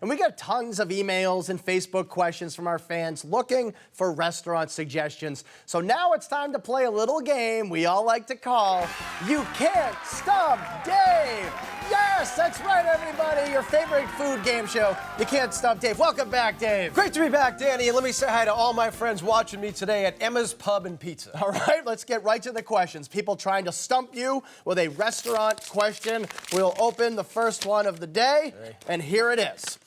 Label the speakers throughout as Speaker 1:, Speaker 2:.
Speaker 1: And we got tons of emails and Facebook questions from our fans looking for restaurant suggestions. So now it's time to play a little game we all like to call You Can't Stump Dave. Yes, that's right, everybody. Your favorite food game show, You Can't Stump Dave. Welcome back, Dave.
Speaker 2: Great to be back, Danny. And let me say hi to all my friends watching me today at Emma's Pub and Pizza.
Speaker 1: All right, let's get right to the questions. People trying to stump you with a restaurant question. We'll open the first one of the day, and here it is.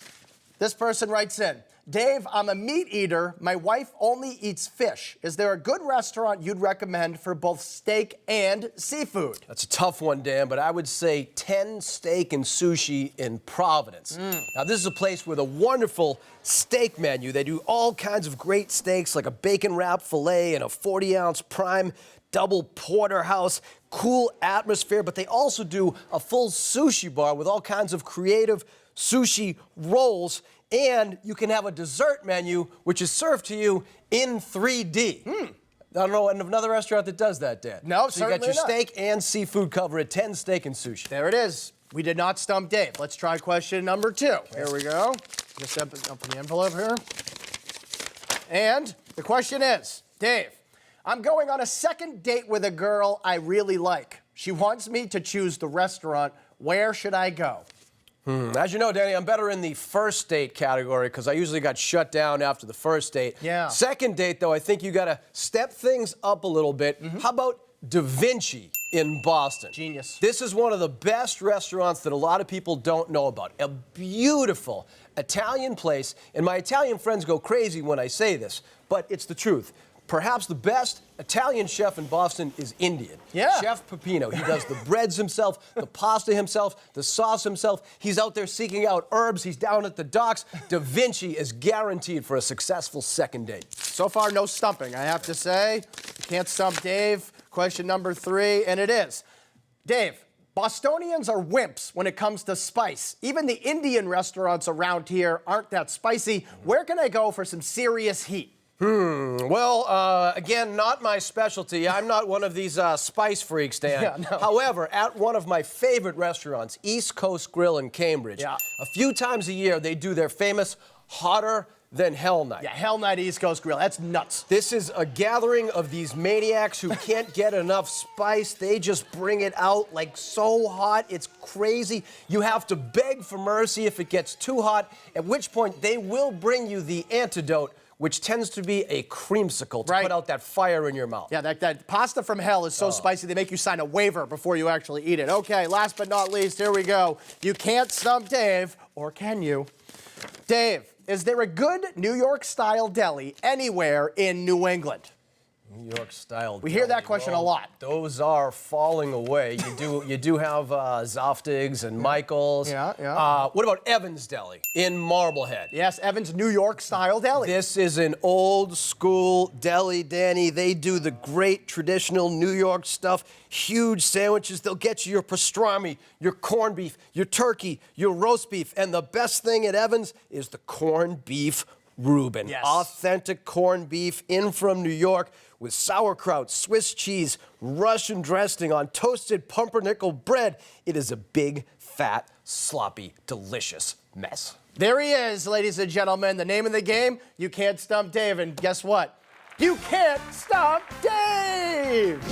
Speaker 1: This person writes in, Dave, I'm a meat eater. My wife only eats fish. Is there a good restaurant you'd recommend for both steak and seafood?
Speaker 2: That's a tough one, Dan, but I would say 10 Steak and Sushi in Providence. Now, this is a place with a wonderful steak menu. They do all kinds of great steaks, like a bacon-wrapped filet and a 40-ounce prime double porterhouse, cool atmosphere, but they also do a full sushi bar with all kinds of creative sushi rolls, and you can have a dessert menu, which is served to you in 3D. I don't know another restaurant that does that, Dan.
Speaker 1: No,
Speaker 2: so you got your
Speaker 1: certainly not.
Speaker 2: steak and seafood covered at 10 Steak and Sushi.
Speaker 1: There it is. We did not stump Dave. Let's try question number 2. Here we go. Just open the envelope here. And the question is, Dave, I'm going on a second date with a girl I really like. She wants me to choose the restaurant. Where should I go?
Speaker 2: As you know, Danny, I'm better in the first date category because I usually got shut down after the first date.
Speaker 1: Yeah.
Speaker 2: Second date, though, I think you got to step things up a little bit. How about Da Vinci in Boston?
Speaker 1: Genius.
Speaker 2: This is one of the best restaurants that a lot of people don't know about. A beautiful Italian place, and my Italian friends go crazy when I say this, but it's the truth. Perhaps the best Italian chef in Boston is Indian.
Speaker 1: Yeah.
Speaker 2: Chef Peppino. He does the breads himself, the pasta himself, the sauce himself. He's out there seeking out herbs. He's down at the docks. Da Vinci is guaranteed for a successful second date.
Speaker 1: So far, no stumping, I have to say. Can't stump Dave. Question number 3, and it is, Dave, Bostonians are wimps when it comes to spice. Even the Indian restaurants around here aren't that spicy. Where can I go for some serious heat?
Speaker 2: Well, again, not my specialty. I'm not one of these spice freaks, Dan.
Speaker 1: Yeah, no.
Speaker 2: However, at one of my favorite restaurants, East Coast Grill in Cambridge, a few times a year they do their famous Hotter Than Hell Night.
Speaker 1: Yeah, Hell Night East Coast Grill. That's nuts.
Speaker 2: This is a gathering of these maniacs who can't get enough spice. They just bring it out like so hot. It's crazy. You have to beg for mercy if it gets too hot, at which point they will bring you the antidote, which tends to be a creamsicle to put out that fire in your mouth.
Speaker 1: Yeah, that pasta from hell is so spicy they make you sign a waiver before you actually eat it. Okay, last but not least, here we go. You can't stump Dave, or can you? Dave, is there a good New York-style deli anywhere in New England?
Speaker 2: New York style.
Speaker 1: We hear that question a lot.
Speaker 2: Those are falling away. You do have Zoftig's and Michael's.
Speaker 1: Yeah.
Speaker 2: What about Evans Deli in Marblehead?
Speaker 1: Yes, Evans New York-style deli.
Speaker 2: This is an old school deli, Danny. They do the great traditional New York stuff. Huge sandwiches. They'll get you your pastrami, your corned beef, your turkey, your roast beef, and the best thing at Evans is the corned beef Reuben.
Speaker 1: Yes.
Speaker 2: Authentic corned beef in from New York with sauerkraut, Swiss cheese, Russian dressing on toasted pumpernickel bread. It is a big, fat, sloppy, delicious mess.
Speaker 1: There he is, ladies and gentlemen. The name of the game, You Can't Stump Dave. And guess what? You can't stump Dave!